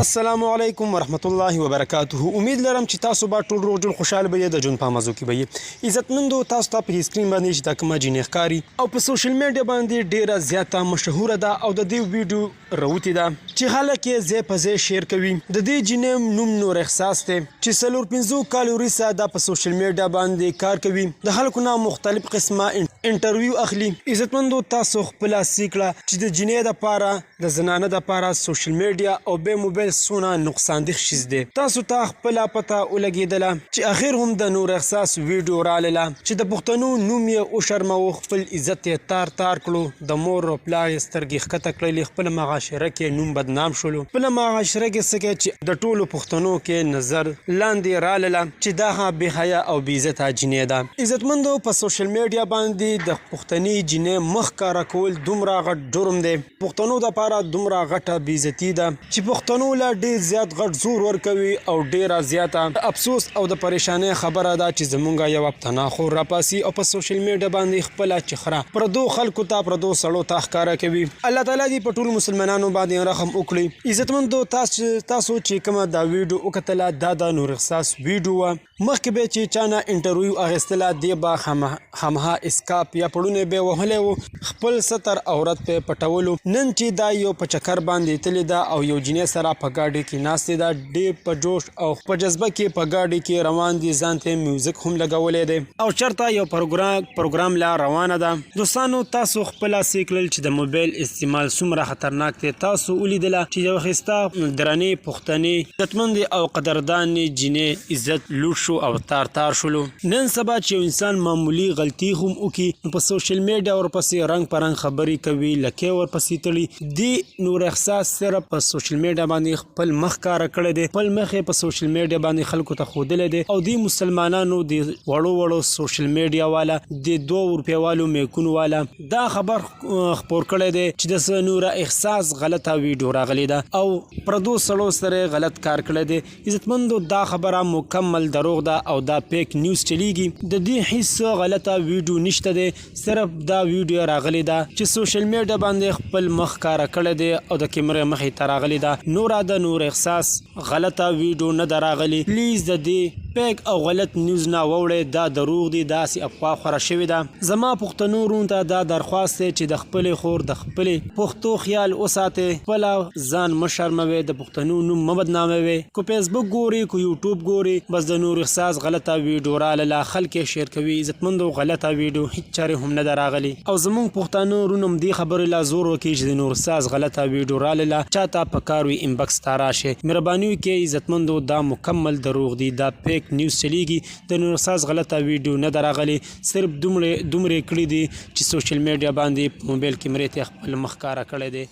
السلام علیکم ورحمت الله وبرکاته. امید لرم چې تاسو به ټول روغ جوړ خوشحاله به د ژوند په مزو کې به عزتمندو. تاسو ته په سکرین باندې چې دا کومه جینۍ ښکاري او په سوشل میډیا باندې ډیره زیاته مشهوره ده او د دې ویډیو راوتې ده چې خلک یې ځای په ځای شیر کوي. د دې جینۍ نوم نور احساس دی چې 4-5 کال وروسته دا په سوشل میډیا باندې کار کوي. د خلکو نه مختلف قسمه انټرویو اخلي. عزتمندو تاسو خپل سیکړه چې د جینۍ لپاره د زنانه لپاره سوشل میډیا او به موبایل سونه نقصان دہ شیز دی. تاسو ته خپل پته ولګیدله چې اخر هم د نور احساس ویډیو رااله چې د پښتنو نوم یې وشرمو، خپل عزت یې تار کړو، د مور او پلار یې سترګې ښکته کړلې، خپل معاشره کې نوم بدنام شولو، خپل معاشره کې څه چې د ټولو پښتنو کې نظر لاندې رااله چې دا بې حیا او بې عزته جینۍ ده. عزتمندو په سوشل میډیا باندې د پښتني جینۍ مخ ښکاره کول دومره غټ جرم دی، پښتنو دپاره دومره غټه بې عزتي ده چې پښتنو له ډېر زیات غټ زور ورکوي او ډیره زیاته افسوس او د پریشانۍ خبره ده چې زمونږ یو پښتنه خور راپاسي او په سوشل میډیا باندې خپله چخره پردو خلکو ته پردو سړو ته ښکاره کوي. الله تعالی دې په ټولو مسلمانانو باندې رحم وکړي. عزتمندو تاسو چې کومه دا ویډیو وکتله دا د نور احساس ویډیو وه. مخکې به چې چا نه انټرویو اخیستله دی به خامخا اسکاپ یا پړونی به یې وهلی و، خپل ستر عورت پې پټولو. نن چې دا یو په چکر باندې تللې ده او یو جینۍ سره په ګاډي کې ناستې ده، ډېر په جوش او په جذبه کې په ګاډي کې روان دي، ځان ته میوزیک هم لګولی دی او چېرته یو پروګرام لا روانه ده. دوستانو تاسو خپله سې کړل چې د موبایل استعمال څومره خطرناک دی. تاسو ولیدله چې یو ښایسته درنې پښتنې عزتمندې او قدردانې جینۍ عزت لوټ شو او تار شولو. نن سبا چې یو انسان معمولي غلطي هم وکړي نو په سوشل میډیا ورپسې رنګ په رنګ خبرې کوي، لکۍ ورپسې تړي. دې نور احساس صرف په سوشل میډیا باندې خپل مخ ښکاره کړی دی، خپل مخ یې په سوشل میډیا باندې خلکو ته ښودلی دی او دې مسلمانانو د وړو سوشل میډیا والا د 2 روپۍ والو میکونو والا دا خبر خپور کړی دی چې د څه نور احساس غلطه ویډیو راغلی ده او پردو سړو سره غلط کار کړی دی. عزتمندو دا خبره مکمل دروغ ده او دا پیک نیوز چلیږي. د دې هیڅ غلطه ویډیو نشته دی، صرف دا ویډیو راغلی ده چې سوشل میډیا باندې خپل مخ ښکاره کړی دی او د کیمرې مخې ته راغلی ده. نوره د نور احساس غلطه ویډیو نه ده راغلی. پلیز د دې پیک او غلط نیوز نه واوړئ، دا دروغ دی، داسې افواه خوره شوې ده. زما پښتنو ورونو ته دا درخواست دی چې د خپلې خور د خپلې پښتو خیال وساتئ، خپله ځان مه شرموئ، د پښتنو نوم مه بدناموئ. که فیسبوک ګوري که یوټیوب ګوري بس د نور احساس غلطه ویډیو رااله خلک یې شیر کوي. عزتمندو غلطه ویډیو هیڅ چارې هم نه ده راغلي او زمونږ پښتانه ورونو هم دې خبرې لا زور وکړي چې د نور احساس غلطه ویډیو رااله چاته په کار وي انبکس ته راشئ. مهرباني وکړئ عزتمندو دا مکمل دروغ دی، دا پیک نیوز چلیږي. د نور احساس غلطه ویډیو نه ده راغلې، صرف دومره کړي دي چې سوشل میډیا باندې په موبایل کیمرې ته خپل مخ ښکاره کړی دی.